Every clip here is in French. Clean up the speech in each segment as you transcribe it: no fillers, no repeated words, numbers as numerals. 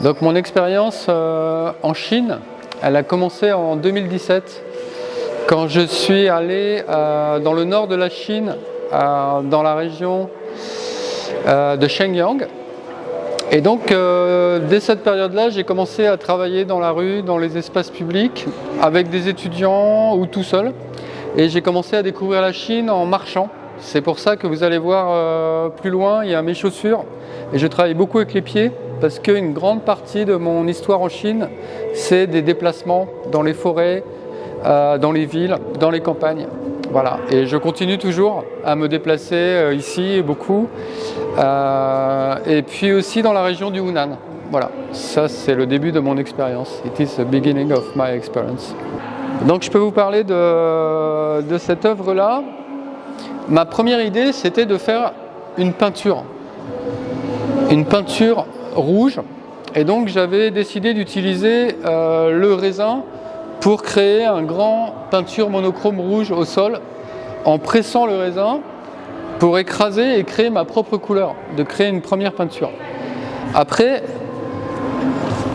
Donc mon expérience en Chine, elle a commencé en 2017 quand je suis allé dans le nord de la Chine, dans la région de Shenyang. Et donc dès cette période-là, j'ai commencé à travailler dans la rue, dans les espaces publics, avec des étudiants ou tout seul. Et j'ai commencé à découvrir la Chine en marchant. C'est pour ça que vous allez voir plus loin, il y a mes chaussures. Et je travaille beaucoup avec les pieds parce qu'une grande partie de mon histoire en Chine, c'est des déplacements dans les forêts, dans les villes, dans les campagnes. Voilà. Et je continue toujours à me déplacer ici beaucoup. Et puis aussi dans la région du Hunan. Voilà. Ça, c'est le début de mon expérience. It is the beginning of my experience. Donc je peux vous parler de cette œuvre-là. Ma première idée, c'était de faire une peinture rouge. Et donc j'avais décidé d'utiliser le raisin pour créer un grand peinture monochrome rouge au sol, en pressant le raisin pour écraser et créer ma propre couleur, de créer une première peinture. Après,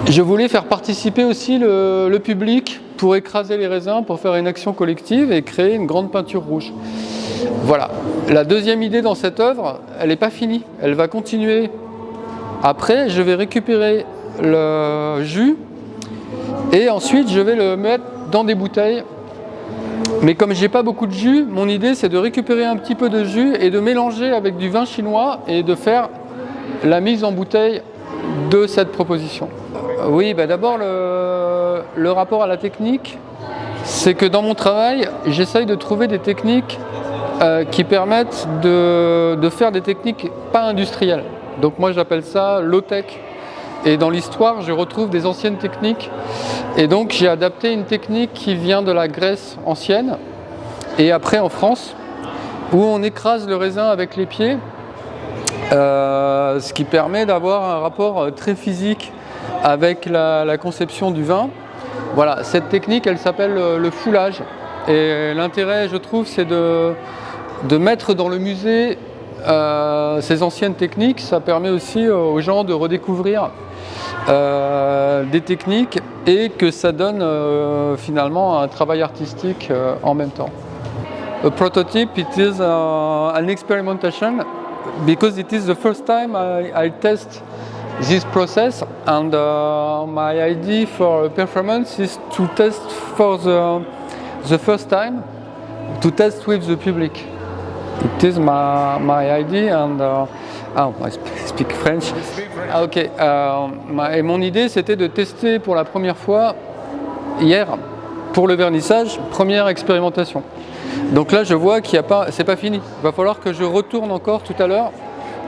je voulais faire participer aussi le public pour écraser les raisins, pour faire une action collective et créer une grande peinture rouge. Voilà. La deuxième idée dans cette œuvre, elle n'est pas finie, elle va continuer. Après, je vais récupérer le jus et ensuite je vais le mettre dans des bouteilles. Mais comme j'ai pas beaucoup de jus, mon idée c'est de récupérer un petit peu de jus et de mélanger avec du vin chinois et de faire la mise en bouteille de cette proposition. Oui, d'abord le rapport à la technique, c'est que dans mon travail, j'essaye de trouver des techniques qui permettent de faire des techniques pas industrielles. Donc moi j'appelle ça low-tech. Et dans l'histoire, je retrouve des anciennes techniques. Et donc j'ai adapté une technique qui vient de la Grèce ancienne et après en France, où on écrase le raisin avec les pieds, ce qui permet d'avoir un rapport très physique avec la conception du vin. Voilà, cette technique, elle s'appelle le foulage. Et l'intérêt, je trouve, c'est de mettre dans le musée ces anciennes techniques. Ça permet aussi aux gens de redécouvrir des techniques et que ça donne finalement un travail artistique en même temps. A prototype, it is an experimentation because it is the first time I test this process, and my idea for a performance is to test for the first time, to test with the public. It is my idea, and I speak French. Ah, ok. Et mon idée, c'était de tester pour la première fois hier pour le vernissage, première expérimentation. Donc là, je vois qu'il y a pas, c'est pas fini. Il va falloir que je retourne encore tout à l'heure.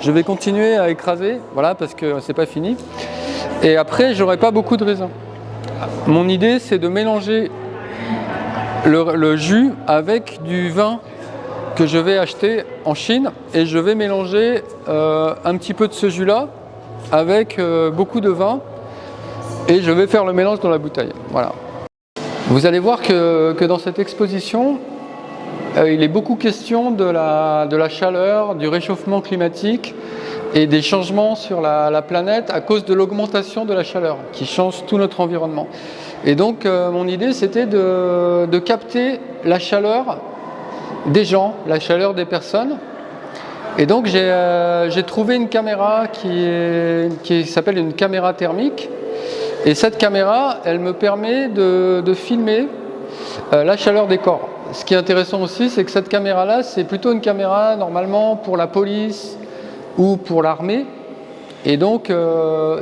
Je vais continuer à écraser, voilà, parce que c'est pas fini. Et après, j'aurai pas beaucoup de raisin. Mon idée, c'est de mélanger le jus avec du vin que je vais acheter en Chine, et je vais mélanger un petit peu de ce jus-là avec beaucoup de vin, et je vais faire le mélange dans la bouteille. Voilà. Vous allez voir que dans cette exposition, il est beaucoup question de la chaleur, du réchauffement climatique et des changements sur la planète à cause de l'augmentation de la chaleur qui change tout notre environnement. Et donc mon idée, c'était de capter la chaleur des gens, la chaleur des personnes. Et donc j'ai trouvé une caméra qui s'appelle une caméra thermique. Et cette caméra, elle me permet de filmer la chaleur des corps. Ce qui est intéressant aussi, c'est que cette caméra-là, c'est plutôt une caméra normalement pour la police ou pour l'armée. Et donc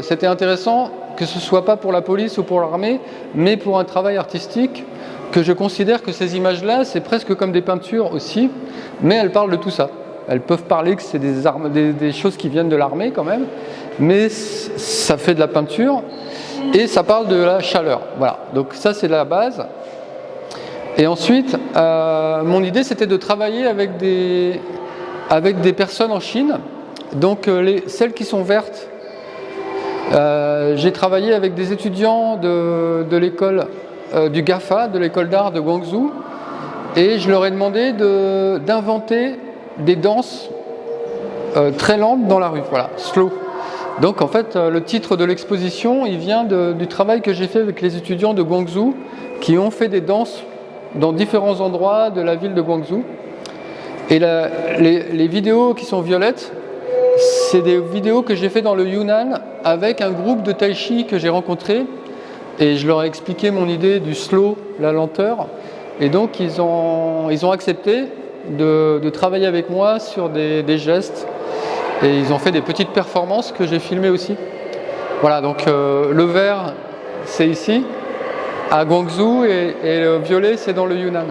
c'était intéressant que ce ne soit pas pour la police ou pour l'armée, mais pour un travail artistique, que je considère que ces images-là, c'est presque comme des peintures aussi, mais elles parlent de tout ça. Elles peuvent parler que c'est des choses qui viennent de l'armée quand même, mais ça fait de la peinture et ça parle de la chaleur. Voilà, donc ça c'est la base. Et ensuite, mon idée c'était de travailler avec des personnes en Chine, donc celles qui sont vertes. J'ai travaillé avec des étudiants de l'école du GAFA, de l'école d'art de Guangzhou, et je leur ai demandé d'inventer des danses très lentes dans la rue, voilà, slow. Donc en fait, le titre de l'exposition, il vient du travail que j'ai fait avec les étudiants de Guangzhou qui ont fait des danses dans différents endroits de la ville de Guangzhou. Et les vidéos qui sont violettes, c'est des vidéos que j'ai fait dans le Yunnan avec un groupe de tai chi que j'ai rencontré. Et je leur ai expliqué mon idée du slow, la lenteur. Et donc ils ont accepté de travailler avec moi sur des gestes. Et ils ont fait des petites performances que j'ai filmées aussi. Voilà, donc le vert, c'est ici, à Guangzhou, et le violet, c'est dans le Yunnan.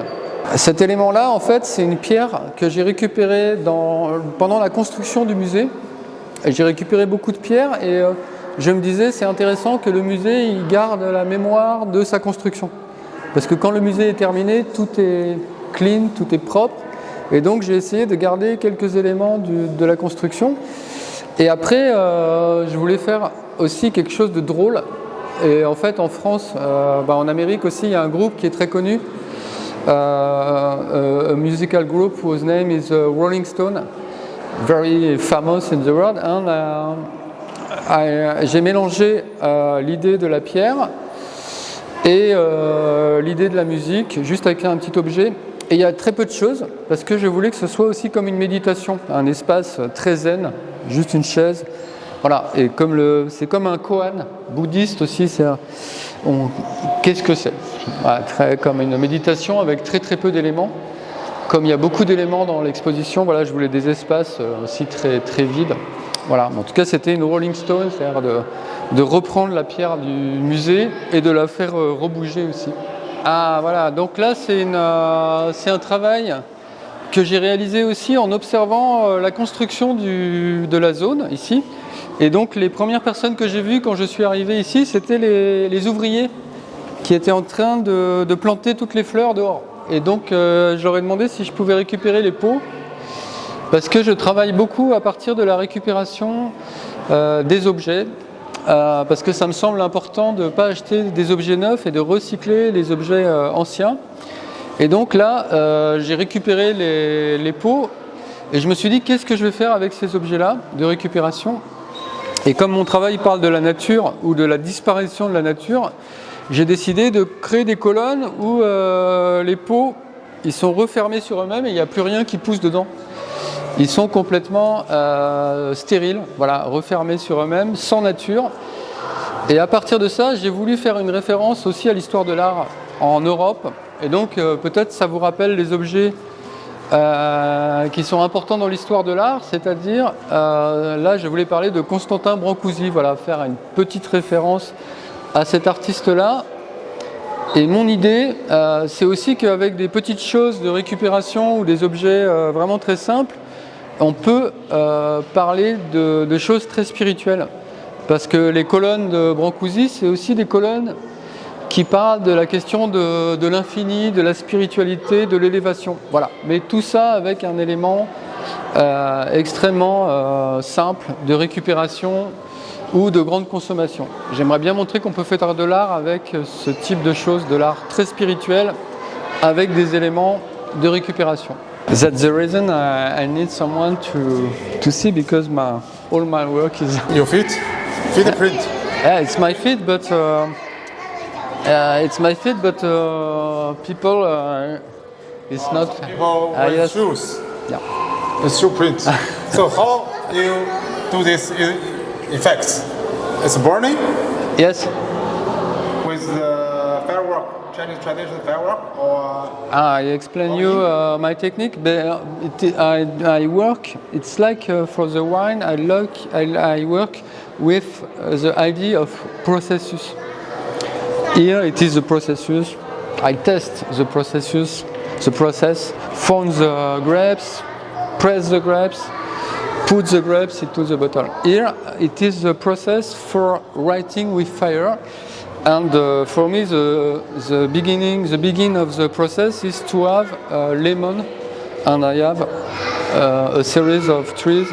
Cet élément-là, en fait, c'est une pierre que j'ai récupérée pendant la construction du musée. J'ai récupéré beaucoup de pierres et je me disais, c'est intéressant que le musée il garde la mémoire de sa construction. Parce que quand le musée est terminé, tout est clean, tout est propre. Et donc j'ai essayé de garder quelques éléments de la construction. Et après, je voulais faire aussi quelque chose de drôle. Et en fait, en France, en Amérique aussi, il y a un groupe qui est très connu. A musical group whose name is Rolling Stone, very famous in the world. And j'ai mélangé l'idée de la pierre et l'idée de la musique, juste avec un petit objet. Et il y a très peu de choses, parce que je voulais que ce soit aussi comme une méditation, un espace très zen, juste une chaise. Voilà, et c'est comme un koan bouddhiste aussi, qu'est-ce que c'est? Voilà, comme une méditation avec très très peu d'éléments. Comme il y a beaucoup d'éléments dans l'exposition, voilà, je voulais des espaces aussi très, très vides. Voilà, en tout cas c'était une Rolling Stone, c'est-à-dire de reprendre la pierre du musée et de la faire rebouger aussi. Ah voilà, donc là c'est un travail que j'ai réalisé aussi en observant la construction de la zone ici. Et donc les premières personnes que j'ai vues quand je suis arrivé ici, c'était les ouvriers qui étaient en train de planter toutes les fleurs dehors. Et donc je leur ai demandé si je pouvais récupérer les pots, parce que je travaille beaucoup à partir de la récupération des objets. Parce que ça me semble important de ne pas acheter des objets neufs et de recycler les objets anciens. Et donc là, j'ai récupéré les pots et je me suis dit qu'est-ce que je vais faire avec ces objets-là de récupération. Et comme mon travail parle de la nature ou de la disparition de la nature, j'ai décidé de créer des colonnes où les pots ils sont refermés sur eux-mêmes et il n'y a plus rien qui pousse dedans. Ils sont complètement stériles, voilà, refermés sur eux-mêmes, sans nature. Et à partir de ça, j'ai voulu faire une référence aussi à l'histoire de l'art en Europe. Et donc peut-être ça vous rappelle les objets qui sont importants dans l'histoire de l'art, c'est-à-dire, là je voulais parler de Constantin Brancusi, voilà, faire une petite référence à cet artiste-là. Et mon idée, c'est aussi qu'avec des petites choses de récupération ou des objets vraiment très simples, on peut parler de choses très spirituelles. Parce que les colonnes de Brancusi, c'est aussi des colonnes qui parlent de la question de l'infini, de la spiritualité, de l'élévation. Voilà. Mais tout ça avec un élément extrêmement simple de récupération ou de grande consommation. J'aimerais bien montrer qu'on peut faire de l'art avec ce type de choses, de l'art très spirituel, avec des éléments de récupération. That's the reason I need someone to see, because all my work is... Your feet? Feet print? Yeah, it's my feet, but people, it's not... People wear yes. shoes. Yeah. The shoe print. So how you do this effects? It's burning? Yes. With the firework, Chinese traditional firework, or... I explain you my technique. But I work. It's like for the wine. I work with the idea of processus. Here it is the processus. I test the processus, the process. Found the grapes, press the grapes, put the grapes into the bottle. Here it is the process for writing with fire. And for me, the beginning of the process is to have lemon, and I have a series of trees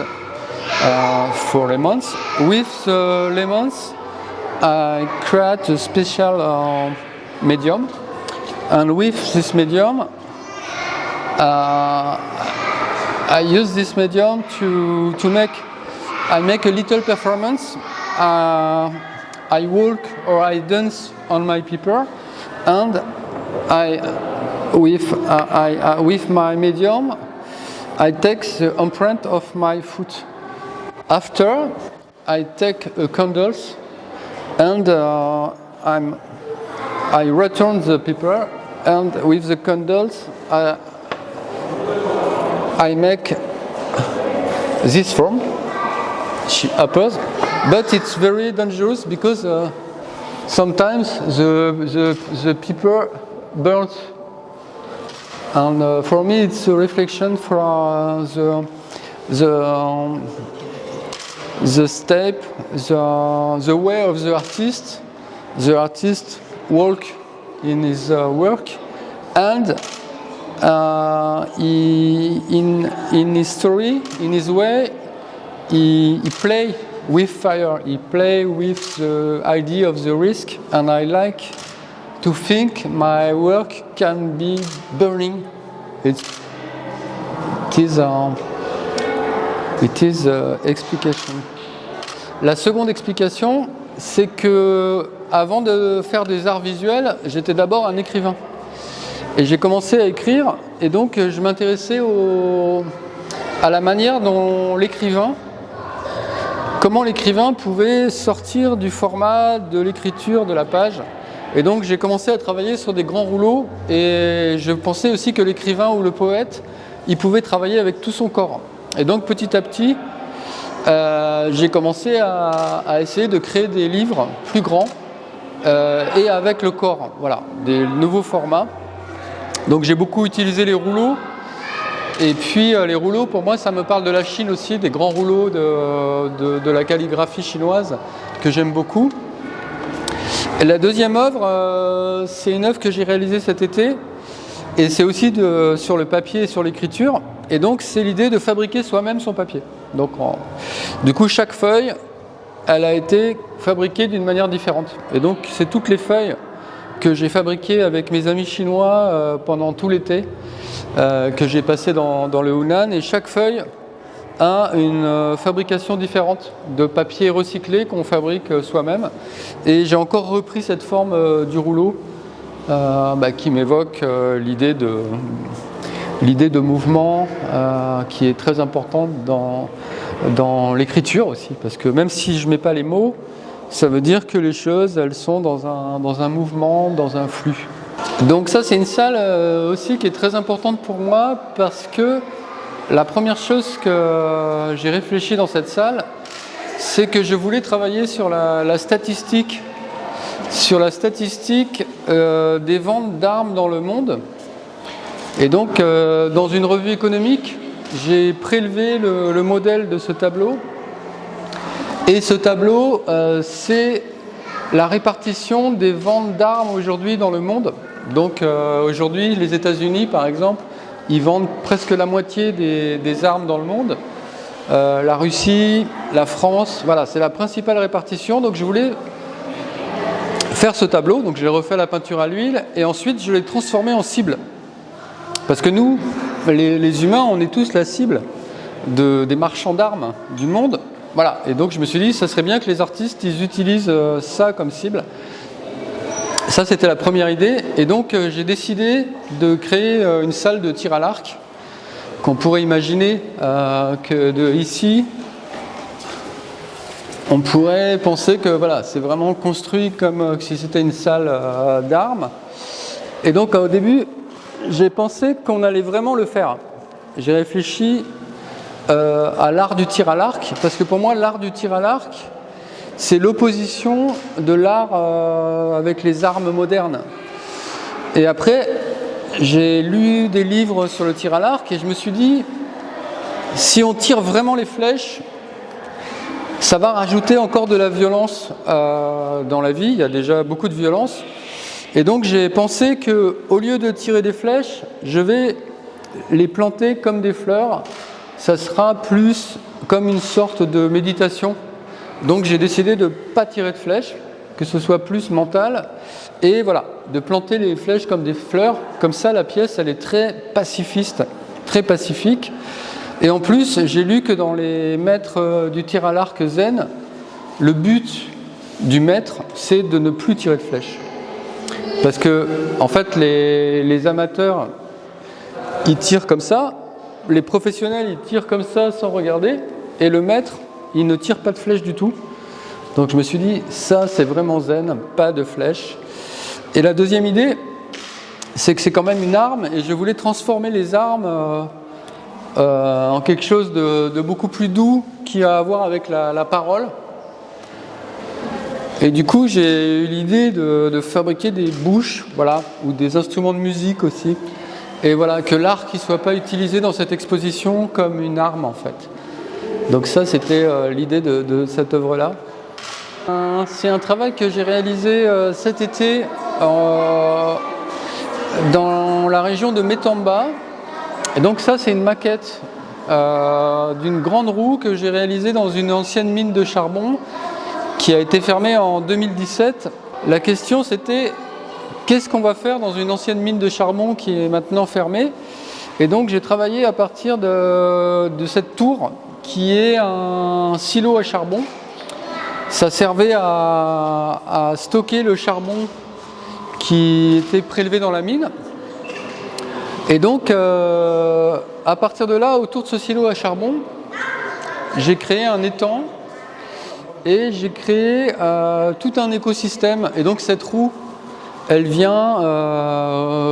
for lemons. With the lemons, I create a special medium, and with this medium, I use this medium to make I make a little performance. I walk or I dance on my paper, and with my medium, I take the imprint of my foot. After, I take candles, and I return the paper, and with the candles, I make this form. She appears, but it's very dangerous because sometimes the paper burns, and for me it's a reflection from the step, the way of the artist. The artist walk in his work, and in his story, in his way, he play with fire, he play with the idea of the risk, and I like to think my work can be burning. It is explication. La seconde explication, c'est que avant de faire des arts visuels, j'étais d'abord un écrivain. Et j'ai commencé à écrire, et donc je m'intéressais à la manière dont comment l'écrivain pouvait sortir du format de l'écriture de la page. Et donc j'ai commencé à travailler sur des grands rouleaux, et je pensais aussi que l'écrivain ou le poète, il pouvait travailler avec tout son corps. Et donc petit à petit, j'ai commencé à essayer de créer des livres plus grands et avec le corps, voilà, des nouveaux formats. Donc j'ai beaucoup utilisé les rouleaux, et puis les rouleaux, pour moi, ça me parle de la Chine aussi, des grands rouleaux de la calligraphie chinoise que j'aime beaucoup. Et la deuxième œuvre, c'est une œuvre que j'ai réalisée cet été, et c'est aussi sur le papier et sur l'écriture, et donc c'est l'idée de fabriquer soi-même son papier. Donc du coup, chaque feuille, elle a été fabriquée d'une manière différente, et donc c'est toutes les feuilles que j'ai fabriquées avec mes amis chinois pendant tout l'été, que j'ai passé dans le Hunan, et chaque feuille a une fabrication différente de papier recyclé qu'on fabrique soi-même, et j'ai encore repris cette forme du rouleau qui m'évoque l'idée de mouvement qui est très importante dans l'écriture aussi, parce que même si je ne mets pas les mots, ça veut dire que les choses, elles sont dans un mouvement, dans un flux. Donc ça, c'est une salle aussi qui est très importante pour moi, parce que la première chose que j'ai réfléchi dans cette salle, c'est que je voulais travailler sur la statistique, des ventes d'armes dans le monde. Et donc, dans une revue économique, j'ai prélevé le modèle de ce tableau. Et ce tableau, c'est la répartition des ventes d'armes aujourd'hui dans le monde. Donc aujourd'hui, les États-Unis, par exemple, ils vendent presque la moitié des armes dans le monde. La Russie, la France, voilà, c'est la principale répartition. Donc je voulais faire ce tableau, donc j'ai refait la peinture à l'huile, et ensuite je l'ai transformé en cible. Parce que nous, les humains, on est tous la cible des marchands d'armes du monde. Voilà, et donc je me suis dit, ça serait bien que les artistes, ils utilisent ça comme cible. Ça, c'était la première idée, et donc j'ai décidé de créer une salle de tir à l'arc, qu'on pourrait imaginer que ici, on pourrait penser que voilà, c'est vraiment construit comme si c'était une salle d'armes. Et donc au début, j'ai pensé qu'on allait vraiment le faire. J'ai réfléchi à l'art du tir à l'arc, parce que pour moi l'art du tir à l'arc, c'est l'opposition de l'art avec les armes modernes. Et après, j'ai lu des livres sur le tir à l'arc, et je me suis dit, si on tire vraiment les flèches, ça va rajouter encore de la violence dans la vie. Il y a déjà beaucoup de violence, et donc j'ai pensé qu'au lieu de tirer des flèches, je vais les planter comme des fleurs. Ça sera plus comme une sorte de méditation. Donc j'ai décidé de ne pas tirer de flèches, que ce soit plus mental, et voilà, de planter les flèches comme des fleurs. Comme ça, la pièce, elle est très pacifiste, très pacifique. Et en plus, j'ai lu que dans les maîtres du tir à l'arc zen, le but du maître, c'est de ne plus tirer de flèche. Parce que, en fait, les amateurs, ils tirent comme ça, les professionnels, ils tirent comme ça sans regarder, et le maître, il ne tire pas de flèche du tout. Donc je me suis dit, ça c'est vraiment zen, pas de flèche. Et la deuxième idée, c'est que c'est quand même une arme, et je voulais transformer les armes en quelque chose de beaucoup plus doux qui a à voir avec la parole. Et du coup, j'ai eu l'idée de fabriquer des bouches, voilà, ou des instruments de musique aussi. Et voilà, que l'arc ne soit pas utilisé dans cette exposition comme une arme en fait. Donc ça, c'était l'idée de cette œuvre-là. C'est un travail que j'ai réalisé cet été dans la région de Metamba. Et donc ça, c'est une maquette d'une grande roue que j'ai réalisée dans une ancienne mine de charbon qui a été fermée en 2017. La question, c'était qu'est-ce qu'on va faire dans une ancienne mine de charbon qui est maintenant fermée? Et donc j'ai travaillé à partir de cette tour qui est un silo à charbon. Ça servait à stocker le charbon qui était prélevé dans la mine. Et donc à partir de là, autour de ce silo à charbon, j'ai créé un étang et j'ai créé tout un écosystème. Et donc cette roue, elle vient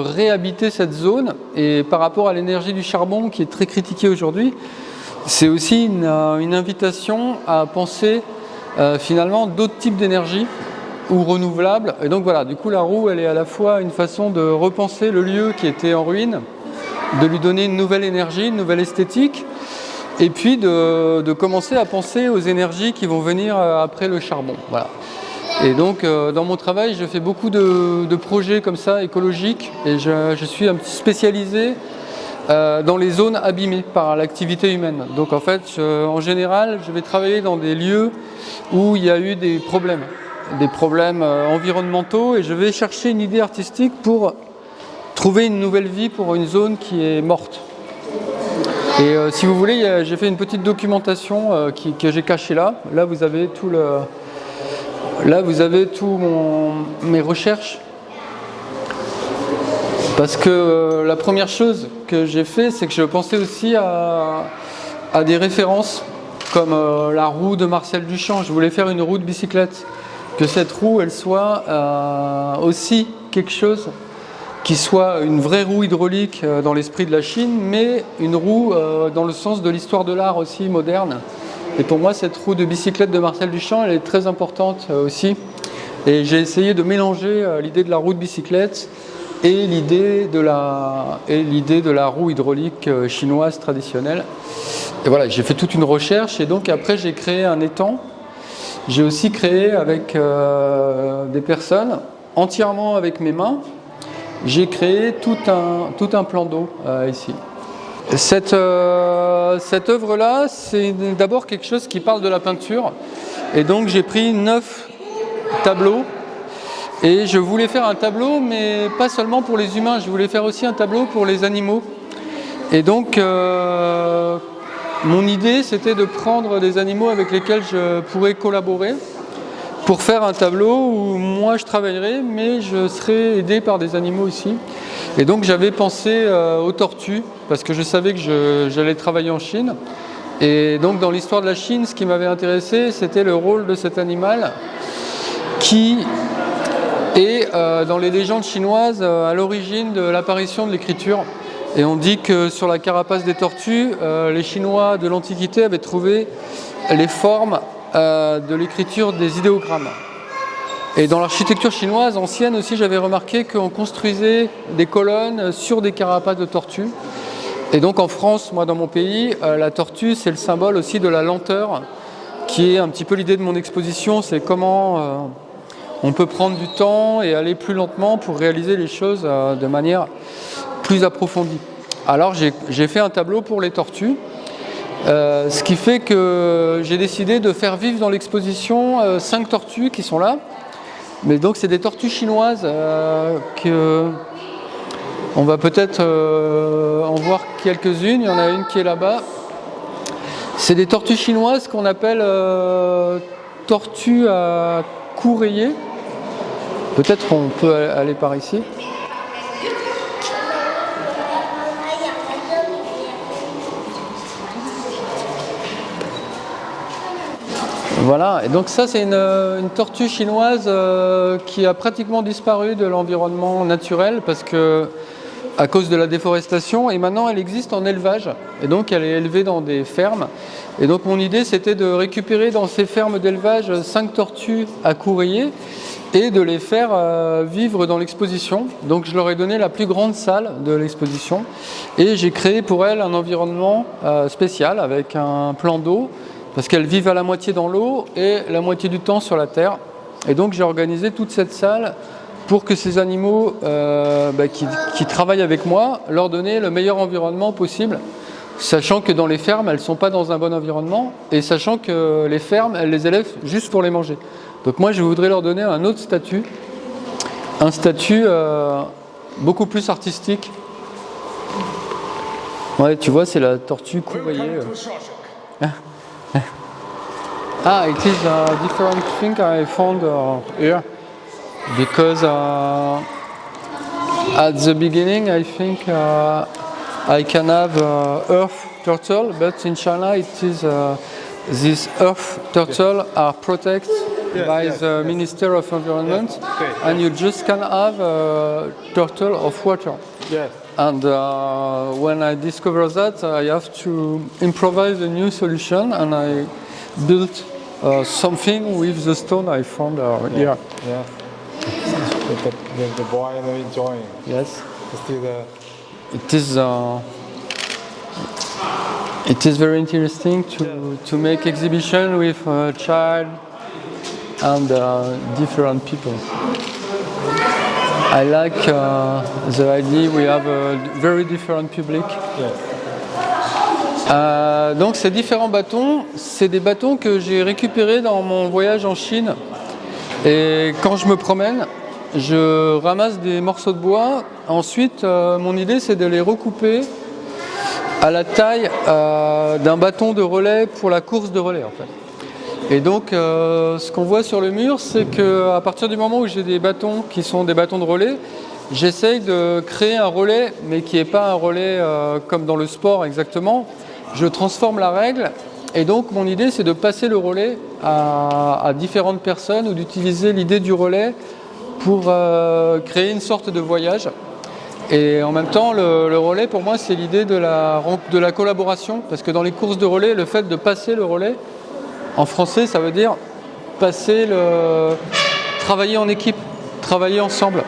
réhabiter cette zone, et par rapport à l'énergie du charbon qui est très critiquée aujourd'hui, c'est aussi une invitation à penser finalement d'autres types d'énergie ou renouvelables. Et donc voilà, du coup la roue, elle est à la fois une façon de repenser le lieu qui était en ruine, de lui donner une nouvelle énergie, une nouvelle esthétique, et puis de commencer à penser aux énergies qui vont venir après le charbon. Voilà. Et donc dans mon travail, je fais beaucoup de projets comme ça, écologiques, et je suis un petit spécialisé dans les zones abîmées par l'activité humaine. Donc en fait, en général, je vais travailler dans des lieux où il y a eu des problèmes environnementaux, et je vais chercher une idée artistique pour trouver une nouvelle vie pour une zone qui est morte. Et si vous voulez, j'ai fait une petite documentation que j'ai cachée là. Là, vous avez tout mes recherches. Parce que la première chose que j'ai fait, c'est que je pensais aussi à des références comme la roue de Marcel Duchamp. Je voulais faire une roue de bicyclette. Que cette roue, elle soit aussi quelque chose qui soit une vraie roue hydraulique dans l'esprit de la Chine, mais une roue dans le sens de l'histoire de l'art aussi moderne. Et pour moi, cette roue de bicyclette de Marcel Duchamp, elle est très importante aussi. Et j'ai essayé de mélanger l'idée de la roue de bicyclette et l'idée de la roue hydraulique chinoise traditionnelle. Et voilà, j'ai fait toute une recherche, et donc après j'ai créé un étang. J'ai aussi créé avec des personnes, entièrement avec mes mains, j'ai créé tout un plan d'eau ici. Cette œuvre-là, c'est d'abord quelque chose qui parle de la peinture. Et donc j'ai pris 9 tableaux. Et je voulais faire un tableau, mais pas seulement pour les humains, je voulais faire aussi un tableau pour les animaux. Et donc mon idée, c'était de prendre des animaux avec lesquels je pourrais collaborer pour faire un tableau où moi je travaillerais, mais je serais aidé par des animaux aussi. Et donc j'avais pensé aux tortues, parce que je savais que j'allais travailler en Chine. Et donc dans l'histoire de la Chine, ce qui m'avait intéressé, c'était le rôle de cet animal qui est dans les légendes chinoises à l'origine de l'apparition de l'écriture. Et on dit que sur la carapace des tortues, les Chinois de l'Antiquité avaient trouvé les formes de l'écriture des idéogrammes. Et dans l'architecture chinoise ancienne aussi, j'avais remarqué qu'on construisait des colonnes sur des carapaces de tortues. Et donc en France, moi dans mon pays, la tortue, c'est le symbole aussi de la lenteur, qui est un petit peu l'idée de mon exposition, c'est comment on peut prendre du temps et aller plus lentement pour réaliser les choses de manière plus approfondie. Alors j'ai fait un tableau pour les tortues, ce qui fait que j'ai décidé de faire vivre dans l'exposition 5 tortues qui sont là. Mais donc c'est des tortues chinoises que on va peut-être en voir quelques-unes. Il y en a une qui est là-bas. C'est des tortues chinoises qu'on appelle tortues à cou rayé. Peut-être qu'on peut aller par ici. Voilà, et donc ça c'est une tortue chinoise qui a pratiquement disparu de l'environnement naturel parce que à cause de la déforestation, et maintenant elle existe en élevage, et donc elle est élevée dans des fermes. Et donc mon idée c'était de récupérer dans ces fermes d'élevage 5 tortues à cou rayé et de les faire vivre dans l'exposition. Donc je leur ai donné la plus grande salle de l'exposition et j'ai créé pour elles un environnement spécial avec un plan d'eau, parce qu'elles vivent à la moitié dans l'eau et la moitié du temps sur la terre. Et donc j'ai organisé toute cette salle pour que ces animaux qui travaillent avec moi, leur donner le meilleur environnement possible, sachant que dans les fermes, elles ne sont pas dans un bon environnement, et sachant que les fermes, elles les élèvent juste pour les manger. Donc moi, je voudrais leur donner un autre statut, un statut beaucoup plus artistique. Ouais, tu vois, c'est la tortue cou rayé. Ah, it is a different thing I found here, because at the beginning I think I can have earth turtle, but in China it is these earth turtle are protected by the Minister of Environment, and you just can have a turtle of water. Yes. And when I discovered that, I have to improvise a new solution, and I built something with the stone I found here. Yeah. The boy enjoying. Yes. See It is very interesting to make exhibition with a child and different people. I like the idea we have a very different public. Donc ces différents bâtons, c'est des bâtons que j'ai récupérés dans mon voyage en Chine. Et quand je me promène, je ramasse des morceaux de bois. Ensuite, mon idée c'est de les recouper à la taille d'un bâton de relais pour la course de relais en fait. Et donc ce qu'on voit sur le mur, c'est qu'à partir du moment où j'ai des bâtons qui sont des bâtons de relais, j'essaye de créer un relais, mais qui n'est pas un relais comme dans le sport exactement. Je transforme la règle, et donc mon idée c'est de passer le relais à différentes personnes, ou d'utiliser l'idée du relais pour créer une sorte de voyage. Et en même temps, le relais pour moi c'est l'idée de la collaboration, parce que dans les courses de relais, le fait de passer le relais, en français ça veut dire travailler en équipe, travailler ensemble.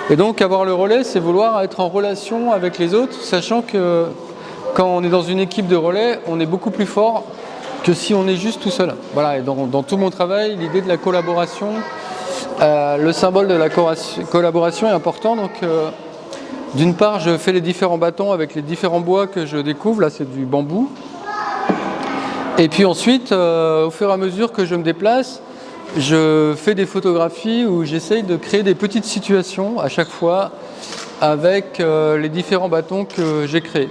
Et donc avoir le relais, c'est vouloir être en relation avec les autres, sachant que quand on est dans une équipe de relais, on est beaucoup plus fort que si on est juste tout seul. Voilà, et dans tout mon travail, l'idée de la collaboration, le symbole de la collaboration est important. Donc d'une part, je fais les différents bâtons avec les différents bois que je découvre. Là, c'est du bambou. Et puis ensuite, au fur et à mesure que je me déplace, je fais des photographies où j'essaye de créer des petites situations à chaque fois avec les différents bâtons que j'ai créés.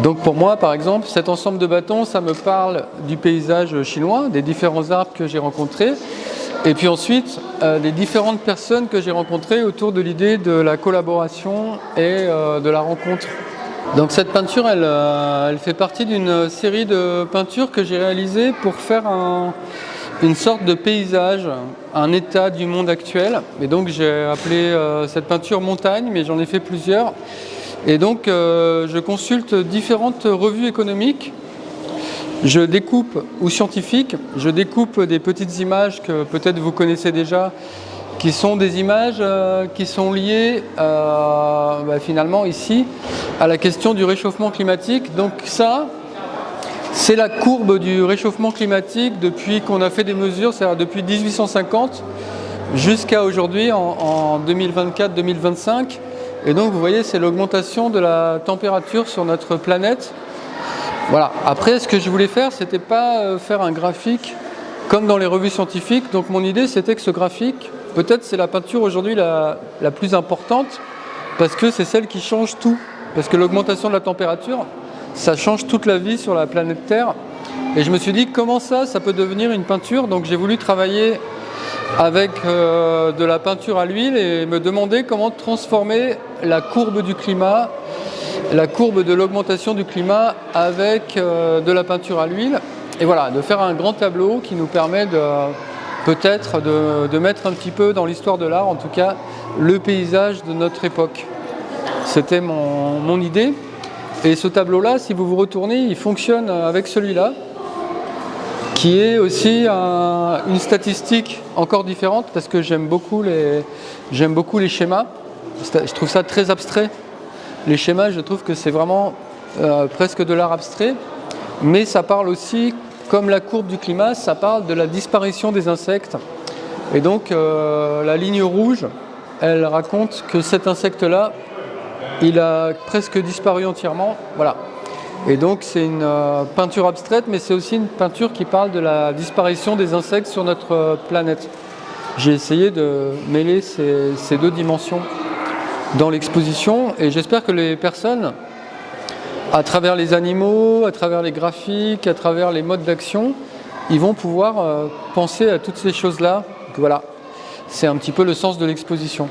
Donc pour moi, par exemple, cet ensemble de bâtons, ça me parle du paysage chinois, des différents arbres que j'ai rencontrés, et puis ensuite des différentes personnes que j'ai rencontrées autour de l'idée de la collaboration et de la rencontre. Donc cette peinture, elle fait partie d'une série de peintures que j'ai réalisées pour faire une sorte de paysage, un état du monde actuel. Et donc j'ai appelé cette peinture montagne, mais j'en ai fait plusieurs. Et donc je consulte différentes revues économiques, je découpe, ou scientifiques, je découpe des petites images que peut-être vous connaissez déjà, qui sont des images qui sont liées finalement ici à la question du réchauffement climatique. Donc ça, c'est la courbe du réchauffement climatique depuis qu'on a fait des mesures, c'est-à-dire depuis 1850 jusqu'à aujourd'hui en 2024-2025. Et donc vous voyez, c'est l'augmentation de la température sur notre planète. Voilà. Après, ce que je voulais faire, c'était pas faire un graphique comme dans les revues scientifiques. Donc mon idée, c'était que ce graphique, peut-être c'est la peinture aujourd'hui la plus importante, parce que c'est celle qui change tout. Parce que l'augmentation de la température, ça change toute la vie sur la planète Terre. Et je me suis dit comment ça peut devenir une peinture. Donc j'ai voulu travailler avec de la peinture à l'huile et me demander comment transformer la courbe du climat, la courbe de l'augmentation du climat avec de la peinture à l'huile. Et voilà, de faire un grand tableau qui nous permet peut-être de mettre un petit peu dans l'histoire de l'art, en tout cas, le paysage de notre époque. C'était mon idée. Et ce tableau-là, si vous vous retournez, il fonctionne avec celui-là, qui est aussi une statistique encore différente, parce que j'aime beaucoup les schémas. Je trouve ça très abstrait. Les schémas, je trouve que c'est vraiment presque de l'art abstrait. Mais ça parle aussi, comme la courbe du climat, ça parle de la disparition des insectes. Et donc, la ligne rouge, elle raconte que cet insecte-là, il a presque disparu entièrement. Voilà. Et donc, c'est une peinture abstraite, mais c'est aussi une peinture qui parle de la disparition des insectes sur notre planète. J'ai essayé de mêler ces deux dimensions dans l'exposition, et j'espère que les personnes, à travers les animaux, à travers les graphiques, à travers les modes d'action, ils vont pouvoir penser à toutes ces choses-là. Donc voilà, c'est un petit peu le sens de l'exposition.